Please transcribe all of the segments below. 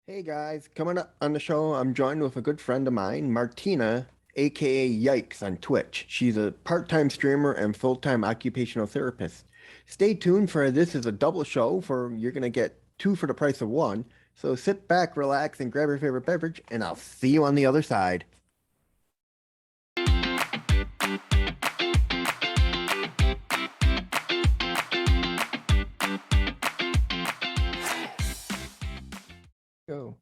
Hey guys, coming up on the show, I'm joined with a good friend of mine, Martina, aka Yikes on Twitch. She's a part-time streamer and full-time occupational therapist. Stay tuned for this is a double show for you're gonna get two for the price of one. So sit back, relax, and grab your favorite beverage, and I'll see you on the other side. Go.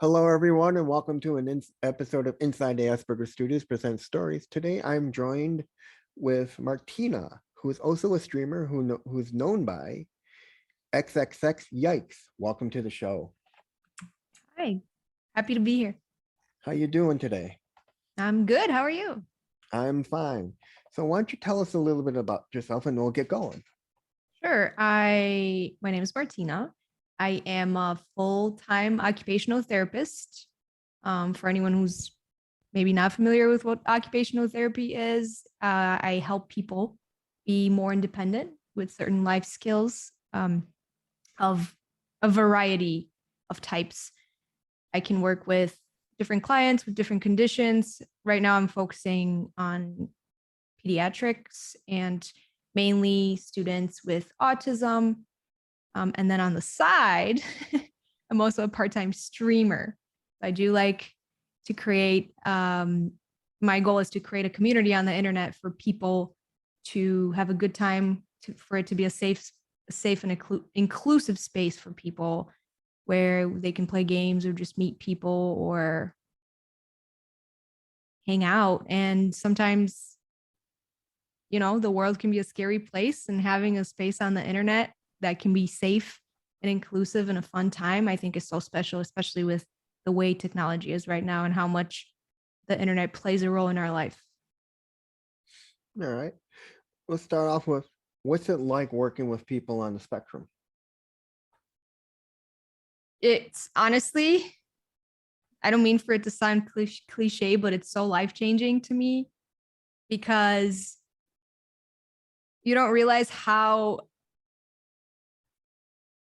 Hello, everyone, and welcome to an episode of Inside the Asperger Studios Presents Stories. Today, I'm joined with Martina, who is also a streamer who's known by xxYikes. Welcome to the show. Hi, happy to be here. How you doing today? I'm good. How are you? I'm fine. So why don't you tell us a little bit about yourself and we'll get going. Sure. My name is Martina. I am a full-time occupational therapist. For anyone who's maybe not familiar with what occupational therapy is, I help people be more independent with certain life skills of a variety of types. I can work with different clients with different conditions. Right now, I'm focusing on pediatrics and mainly students with autism. And then on the side, I'm also a part-time streamer. I do like to create, my goal is to create a community on the internet for people to have a good time, for it to be a safe and inclusive space for people where they can play games or just meet people or hang out. And sometimes, the world can be a scary place, and having a space on the internet that can be safe and inclusive and a fun time, I think is so special, especially with the way technology is right now and how much the internet plays a role in our life. All right. Let's start off with what's it like working with people on the spectrum? It's honestly, I don't mean for it to sound cliche, but it's so life-changing to me because you don't realize how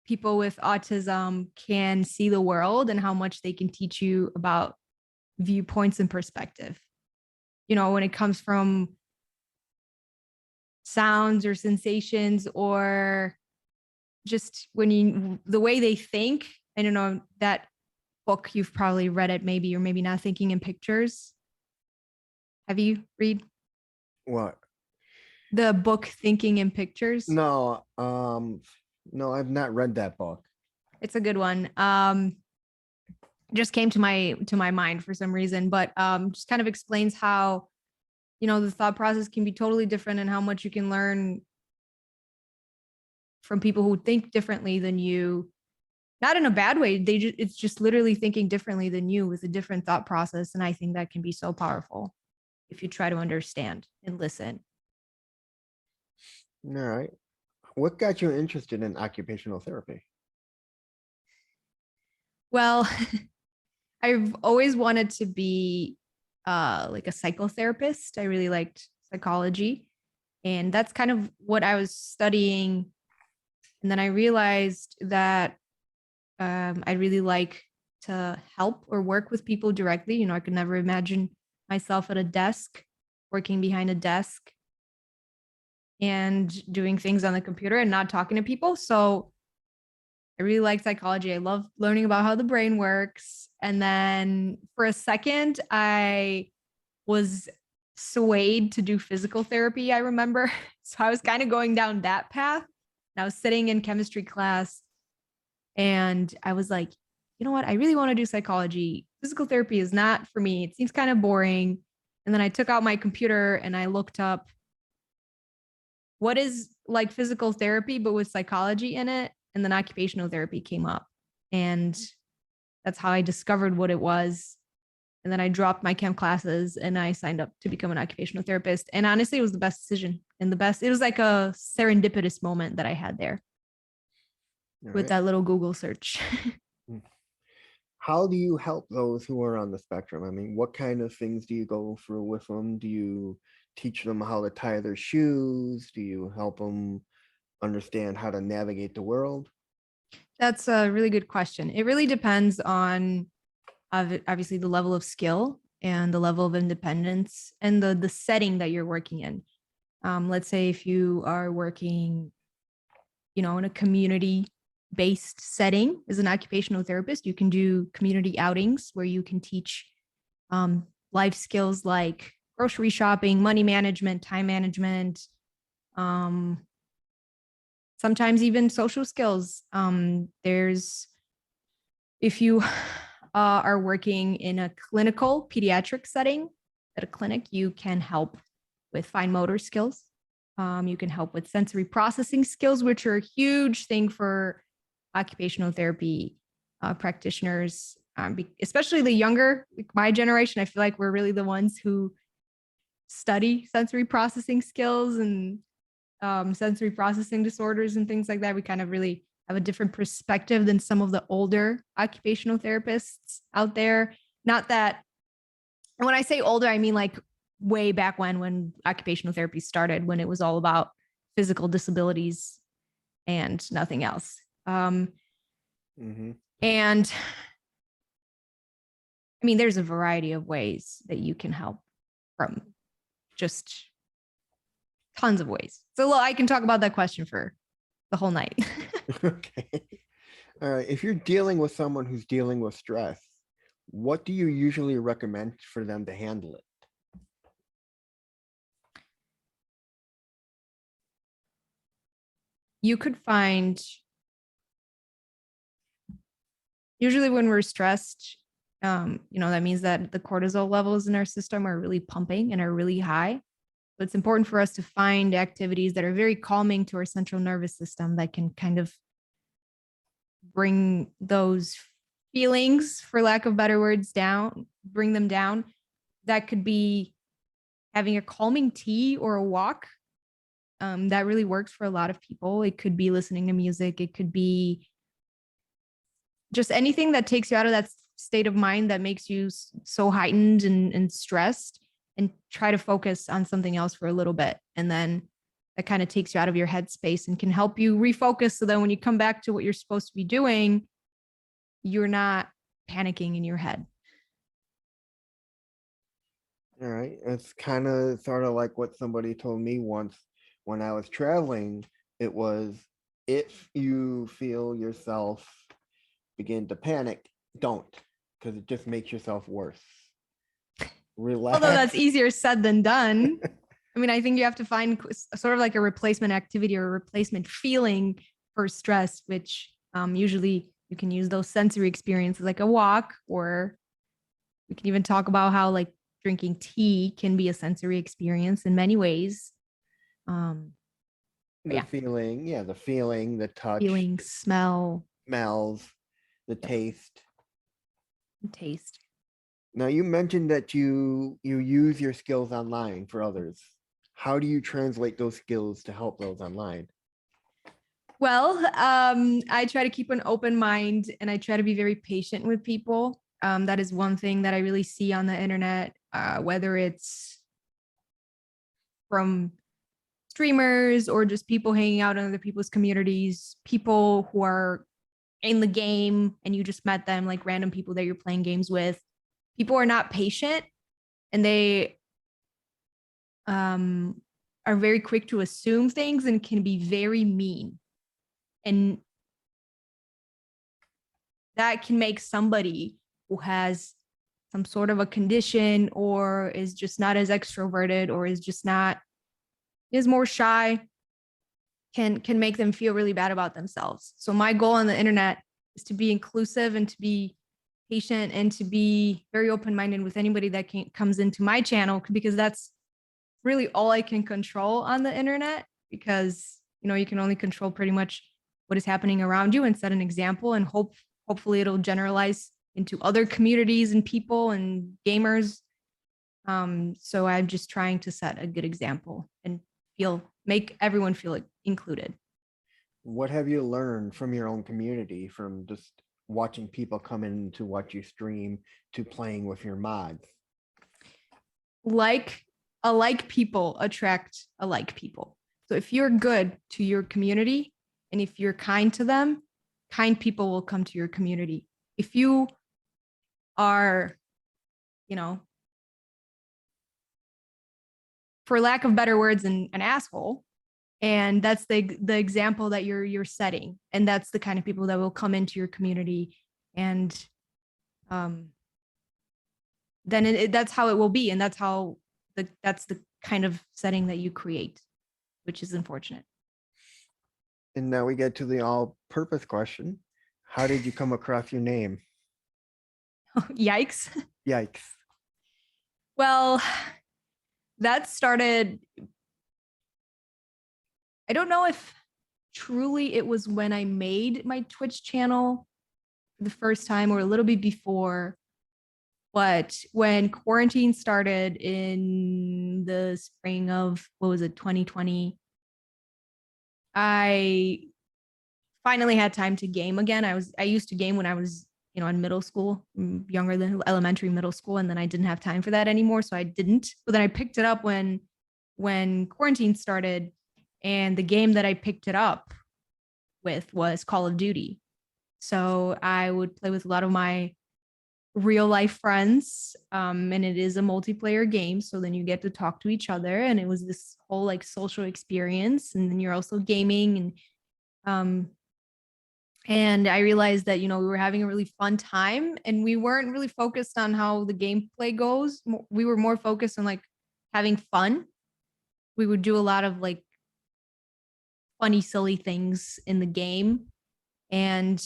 people with autism can see the world and how much they can teach you about viewpoints and perspective. When it comes from sounds or sensations or just the way they think. I don't know, that book, you've probably read it maybe, or maybe not, Thinking in Pictures. Have you read What? the book Thinking in Pictures? No, I've not read that book. It's a good one. Just came to my mind for some reason, but just kind of explains how, the thought process can be totally different and how much you can learn from people who think differently than you. Not in a bad way. It's just literally thinking differently than you with a different thought process. And I think that can be so powerful if you try to understand and listen. All right. What got you interested in occupational therapy? Well, I've always wanted to be like a psychotherapist. I really liked psychology. And that's kind of what I was studying. And then I realized that I really like to help or work with people directly. I could never imagine myself at a desk, working behind a desk and doing things on the computer and not talking to people. So I really like psychology. I love learning about how the brain works. And then for a second, I was swayed to do physical therapy, I remember. So I was kind of going down that path. And I was sitting in chemistry class and I was like, you know what? I really want to do psychology. Physical therapy is not for me. It seems kind of boring. And then I took out my computer and I looked up what is like physical therapy, but with psychology in it. And then occupational therapy came up. And that's how I discovered what it was. And then I dropped my chem classes and I signed up to become an occupational therapist. And honestly, it was the best decision and it was like a serendipitous moment that I had there with that little Google search. How do you help those who are on the spectrum? I mean, what kind of things do you go through with them? Do you teach them how to tie their shoes? Do you help them understand how to navigate the world? That's a really good question. It really depends on obviously the level of skill and the level of independence and the setting that you're working in. Let's say if you are working, in a community based setting as an occupational therapist, you can do community outings where you can teach life skills like grocery shopping, money management, time management, sometimes even social skills. If you are working in a clinical pediatric setting at a clinic, you can help with fine motor skills. You can help with sensory processing skills, which are a huge thing for occupational therapy practitioners, especially the younger, like my generation. I feel like we're really the ones who study sensory processing skills and sensory processing disorders and things like that. We kind of really have a different perspective than some of the older occupational therapists out there. Not that, and when I say older, I mean like way back when occupational therapy started, when it was all about physical disabilities and nothing else. Mm-hmm. And I mean, there's a variety of ways that you can help, from just tons of ways. So I can talk about that question for the whole night. Okay. All right. If you're dealing with someone who's dealing with stress, what do you usually recommend for them to handle it? You could find, usually when we're stressed, that means that the cortisol levels in our system are really pumping and are really high. So it's important for us to find activities that are very calming to our central nervous system that can kind of bring those feelings, for lack of better words, down, bring them down. That could be having a calming tea or a walk. That really works for a lot of people. It could be listening to music. It could be just anything that takes you out of that state of mind that makes you so heightened and stressed, and try to focus on something else for a little bit. And then that kind of takes you out of your headspace and can help you refocus. So then when you come back to what you're supposed to be doing, you're not panicking in your head. All right. It's kind of sort of like what somebody told me once when I was traveling. It was, if you feel yourself begin to panic, don't, because it just makes yourself worse. Relax. Although that's easier said than done. I mean, I think you have to find sort of like a replacement activity or a replacement feeling for stress, which usually you can use those sensory experiences like a walk, or we can even talk about how like drinking tea can be a sensory experience in many ways. The feeling, the feeling, the touch, feeling, smell, smells, the taste. Taste. Now, you mentioned that you use your skills online for others. How do you translate those skills to help those online? Well, I try to keep an open mind, and I try to be very patient with people. That is one thing that I really see on the internet, whether it's from streamers or just people hanging out in other people's communities, people who are in the game and you just met them, like random people that you're playing games with. People are not patient, and they are very quick to assume things and can be very mean. And that can make somebody who has some sort of a condition or is just not as extroverted or is more shy, can make them feel really bad about themselves. So my goal on the internet is to be inclusive and to be patient and to be very open-minded with anybody that comes into my channel, because that's really all I can control on the internet, because you can only control pretty much what is happening around you and set an example, and hopefully it'll generalize into other communities and people and gamers. So I'm just trying to set a good example and make everyone feel included. What have you learned from your own community, from just watching people come in to watch you stream to playing with your mods? Alike people attract alike people. So if you're good to your community and if you're kind to them, kind people will come to your community. If you are, you know, for lack of better words, an asshole, and that's the example that you're setting, and that's the kind of people that will come into your community, and then that's how it will be, and that's the kind of setting that you create, which is unfortunate. And now we get to the all-purpose question. How did you come across your name? Yikes. Yikes. Well, that started, I don't know if truly it was when I made my Twitch channel the first time or a little bit before, but when quarantine started in the spring of, what was it, 2020, I finally had time to game again. I used to game when I was, in middle school, younger than elementary, middle school, and then I didn't have time for that anymore, so I didn't. But then I picked it up when quarantine started, and the game that I picked it up with was Call of Duty. So I would play with a lot of my real life friends, and it is a multiplayer game, so then you get to talk to each other, and it was this whole like social experience, and then you're also gaming, and I realized that we were having a really fun time, and we weren't really focused on how the gameplay goes. We were more focused on like having fun. We would do a lot of like funny, silly things in the game, and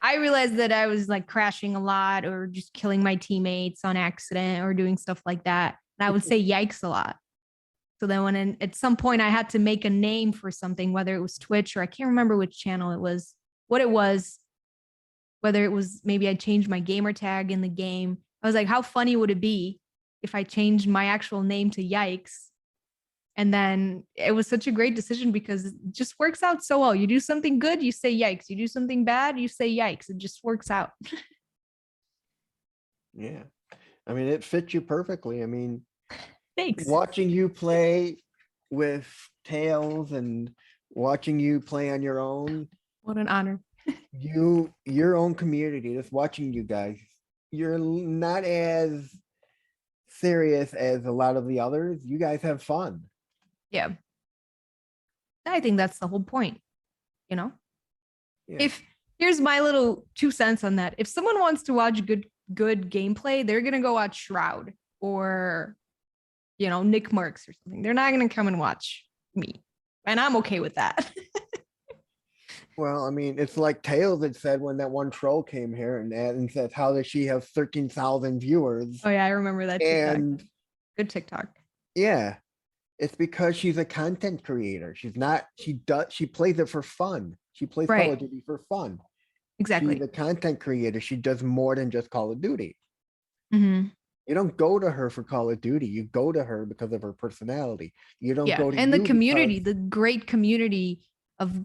I realized that I was like crashing a lot or just killing my teammates on accident or doing stuff like that. And I would say yikes a lot. So then at some point I had to make a name for something, whether it was Twitch or I can't remember which channel it was, what it was, whether it was maybe I changed my gamer tag in the game. I was like, how funny would it be if I changed my actual name to Yikes? And then it was such a great decision because it just works out so well. You do something good, you say yikes. You do something bad, you say yikes. It just works out. Yeah. I mean, it fits you perfectly. I mean, Thanks. watching you play with Tails and watching you play on your own, What an honor. your own community, just watching you guys, you're not as serious as a lot of the others. You guys have fun. Yeah. I think that's the whole point, you know? Yeah. If here's my little 2 cents on that. If someone wants to watch good gameplay, they're gonna go watch Shroud or Nick Merckx or something. They're not gonna come and watch me. And I'm okay with that. Well, I mean, it's like Tails had said when that one troll came here and said, how does she have 13,000 viewers? Oh yeah, I remember that TikTok. And Good TikTok. yeah, it's because she's a content creator. She plays it for fun. She plays Call of Duty for fun. Exactly. She's a content creator. She does more than just Call of Duty. Mm-hmm. You don't go to her for Call of Duty. You go to her because of her personality. You don't go to and the community, because, the great community of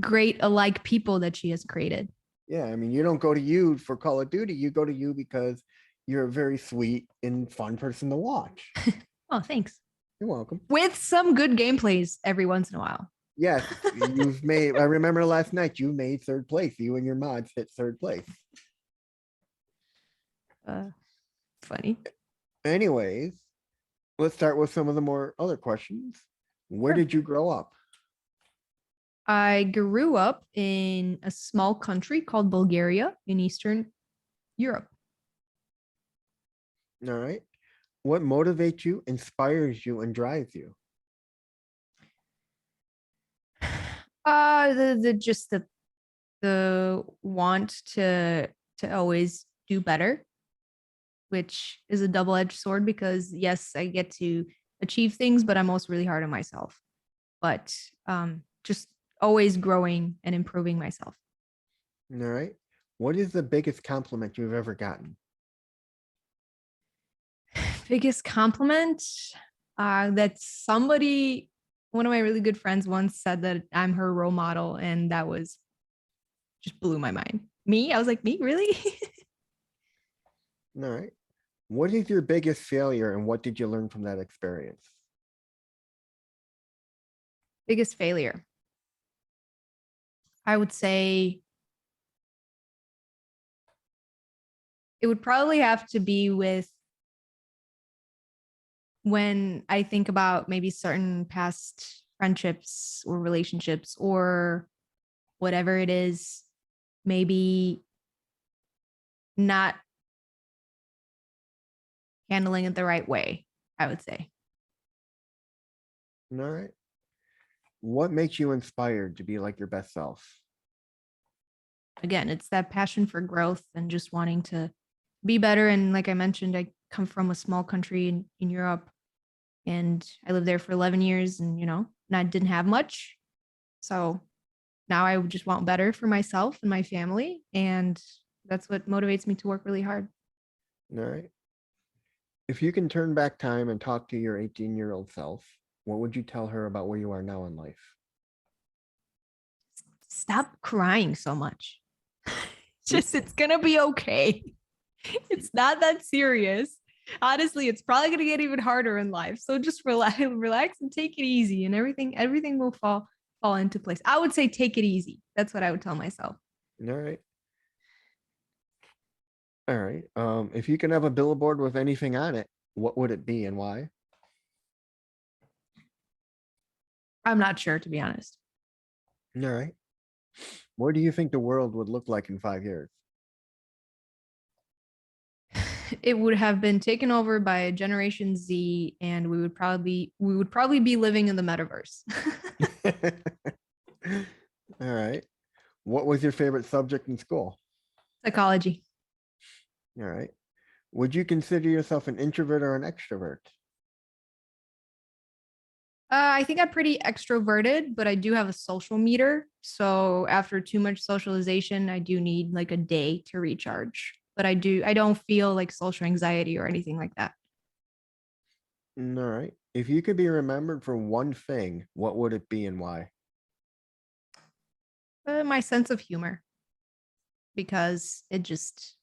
great alike people that she has created. yeah, I mean, you don't go to you for Call of Duty. You go to you because you're a very sweet and fun person to watch. Oh, thanks. You're welcome. With some good gameplays every once in a while. Yes, you've made, I remember last night you made third place. You and your mods hit third place. Funny. Anyways, let's start with some of the more other questions. Where Sure. did you grow up? I grew up in a small country called Bulgaria in Eastern Europe. All right. What motivates you, inspires you, and drives you? The want to always do better, which is a double-edged sword because yes, I get to achieve things, but I'm also really hard on myself. But just always growing and improving myself. All right. What is the biggest compliment you've ever gotten? Biggest compliment? That somebody, one of my really good friends once said that I'm her role model, and that was just blew my mind. Me? I was like, me? Really? All right. What is your biggest failure and what did you learn from that experience? Biggest failure. I would say it would probably have to be with when I think about maybe certain past friendships or relationships or whatever it is, maybe not handling it the right way, I would say. All right. What makes you inspired to be like your best self? Again, it's that passion for growth and just wanting to be better. And like I mentioned, I come from a small country in Europe and I lived there for 11 years and, and I didn't have much. So now I just want better for myself and my family. And that's what motivates me to work really hard. All right. If you can turn back time and talk to your 18-year-old self, what would you tell her about where you are now in life? Stop crying so much. Just, it's going to be okay. It's not that serious. Honestly, it's probably going to get even harder in life. So just relax and take it easy and everything will fall into place. I would say take it easy. That's what I would tell myself. All right. All right. If you can have a billboard with anything on it, what would it be and why? I'm not sure, to be honest. All right. Where do you think the world would look like in 5 years? It would have been taken over by Generation Z, and we would probably be living in the metaverse. All right. What was your favorite subject in school? Psychology. All right. Would you consider yourself an introvert or an extrovert? I think I'm pretty extroverted, but I do have a social meter. So after too much socialization, I do need like a day to recharge. But I don't feel like social anxiety or anything like that. All right. If you could be remembered for one thing, what would it be and why? My sense of humor, because it just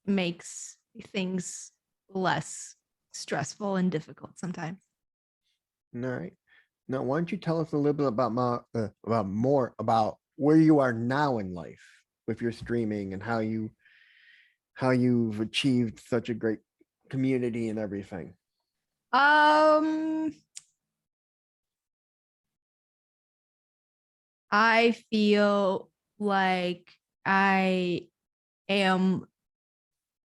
makes things less stressful and difficult sometimes. All right. Now, why don't you tell us a little bit about more about where you are now in life with your streaming and how you've achieved such a great community and everything. Um, I feel like I am,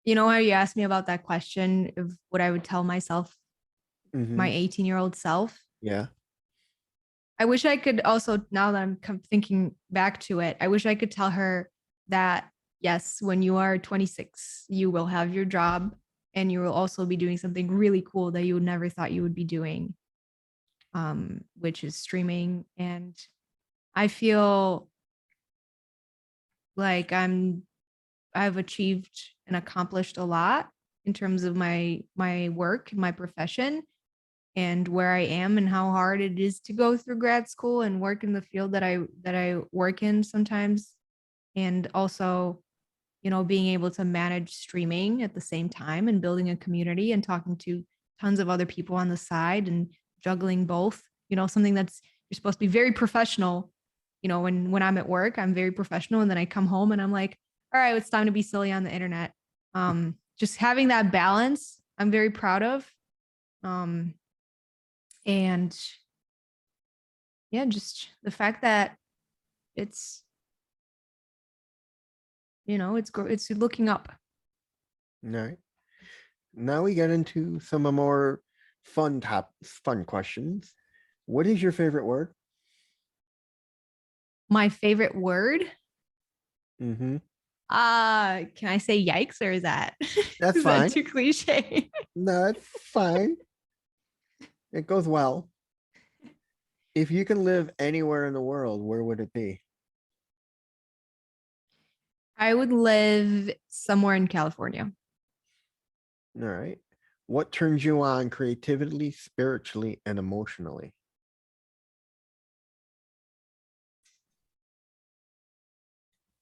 how you asked me about that question of what I would tell myself, my Mhm. 18-year-old self. Yeah. I wish I could also, now that I'm thinking back to it, I wish I could tell her that, yes, when you are 26, you will have your job and you will also be doing something really cool that you never thought you would be doing, which is streaming. And I feel like I've achieved and accomplished a lot in terms of my work, my profession, and where I am and how hard it is to go through grad school and work in the field that I work in sometimes. And also, being able to manage streaming at the same time and building a community and talking to tons of other people on the side and juggling both, something that's you're supposed to be very professional. When I'm at work, I'm very professional. And then I come home and I'm like, all right, it's time to be silly on the internet. Just having that balance, I'm very proud of. And yeah, just the fact that it's, it's looking up. All right. Now we get into some of more fun questions. What is your favorite word? My favorite word. Mm-hmm. Can I say yikes or is that That's is that fine. too cliche? No, that's fine. It goes well. If you can live anywhere in the world, where would it be? I would live somewhere in California. All right. What turns you on creatively, spiritually, and emotionally?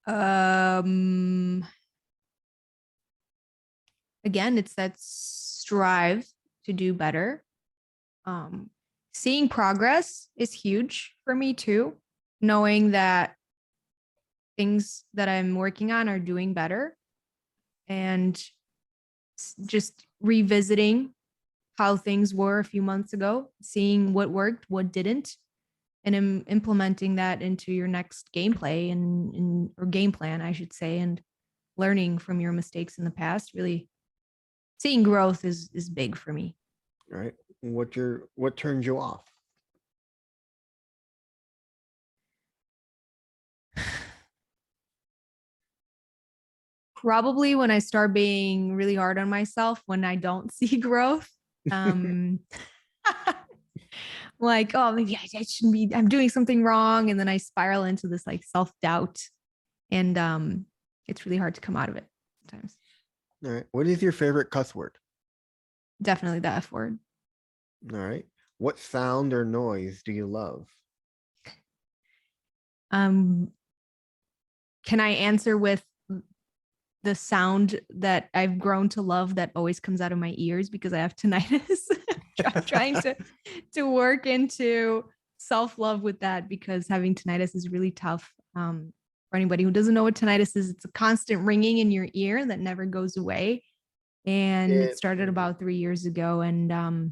Um, Again, it's that strive to do better. Um, Seeing progress is huge for me too. Knowing that things that I'm working on are doing better, and just revisiting how things were a few months ago, seeing what worked, what didn't, and implementing that into your next gameplay and or game plan, I should say, and learning from your mistakes in the past. Really seeing growth is big for me. Right. What turns you off? Probably when I start being really hard on myself when I don't see growth. Um, like, oh, maybe I shouldn't be, I'm doing something wrong. And then I spiral into this like self doubt. And it's really hard to come out of it sometimes. All right. What is your favorite cuss word? Definitely the F word. All right. What sound or noise do you love? Um, can I answer with the sound that I've grown to love that always comes out of my ears because I have tinnitus? I'm trying to work into self-love with that because having tinnitus is really tough. For anybody who doesn't know what tinnitus is, it's a constant ringing in your ear that never goes away. And it started about 3 years ago, and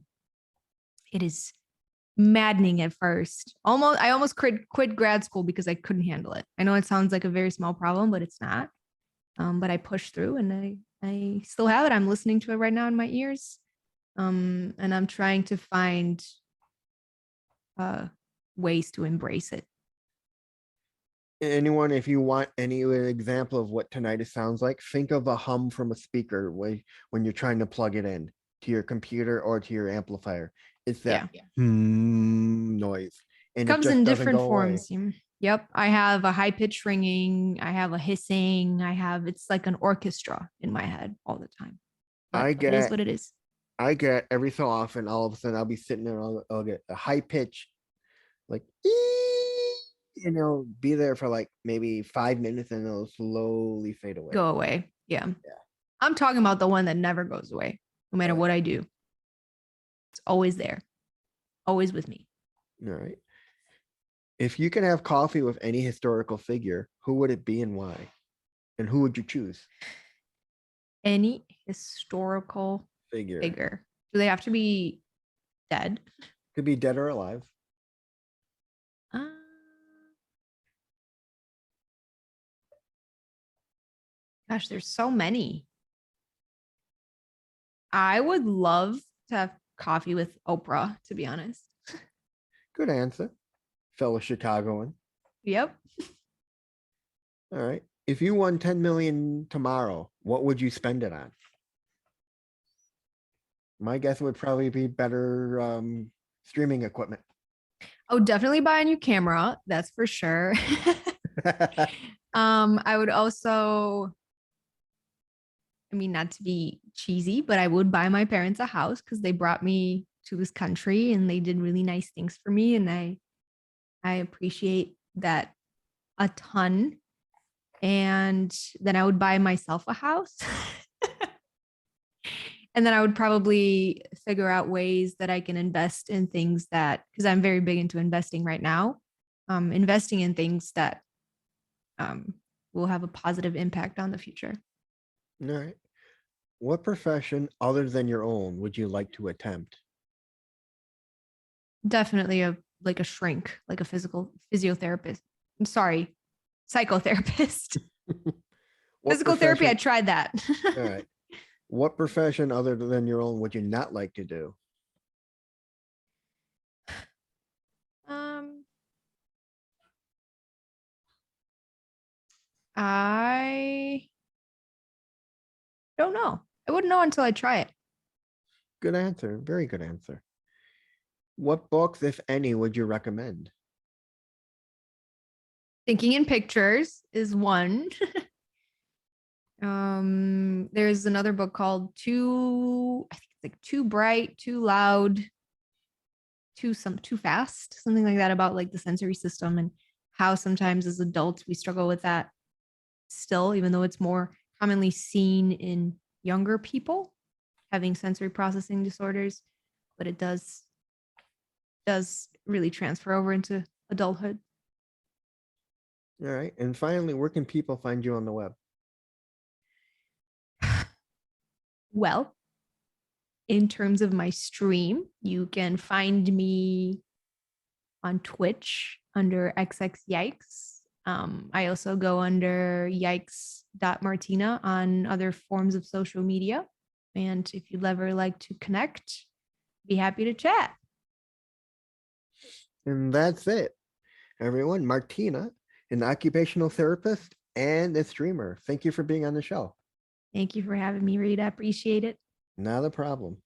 it is maddening at first. I almost quit grad school because I couldn't handle it. I know it sounds like a very small problem, but it's not. But I pushed through, and I still have it. I'm listening to it right now in my ears. And I'm trying to find ways to embrace it. Anyone, if you want any example of what tinnitus sounds like, think of a hum from a speaker when you're trying to plug it in to your computer or to your amplifier. It's that noise, and it Comes just in doesn't different go away. forms. Yep. I have a high pitch ringing. I have a hissing. It's like an orchestra in my head all the time. But it is what it is. I get every so often, all of a sudden I'll be sitting there and I'll get a high pitch, like, and it'll be there for like maybe 5 minutes and it'll slowly fade away. Go away. Yeah. I'm talking about the one that never goes away, no matter what I do. It's always there, always with me. All right. If you can have coffee with any historical figure, who would it be and why? And who would you choose? Any historical figure. Do they have to be dead? Could be dead or alive. Gosh, there's so many. I would love to have coffee with Oprah, to be honest. Good answer. Fellow Chicagoan. Yep. All right. If you won 10 million tomorrow, what would you spend it on? My guess would probably be better streaming equipment. Oh, definitely buy a new camera. That's for sure. I would also, I mean, not to be cheesy, but I would buy my parents a house because they brought me to this country and they did really nice things for me. And I appreciate that a ton. And then I would buy myself a house. And then I would probably figure out ways that I can invest in things that, because I'm very big into investing right now, investing in things that will have a positive impact on the future. All right. What profession other than your own would you like to attempt? Definitely a shrink, like a physiotherapist. I'm sorry, psychotherapist. Physical therapy, I tried that. All right. What profession other than your own would you not like to do? I don't know. I wouldn't know until I try it. Good answer. Very good answer. What books, if any, would you recommend? Thinking in Pictures is one. There's another book called I think it's like Too Bright, Too Loud, Too Fast, something like that, about like the sensory system and how sometimes as adults we struggle with that still, even though it's more commonly seen in younger people having sensory processing disorders, but it does really transfer over into adulthood. All right. And finally, where can people find you on the web? Well, in terms of my stream, you can find me on Twitch under xxYikes. I also go under yikes.martina on other forms of social media. And if you'd ever like to connect, be happy to chat. And that's it. Everyone, Martina, an occupational therapist and a streamer. Thank you for being on the show. Thank you for having me, Rita. Appreciate it. Not a problem.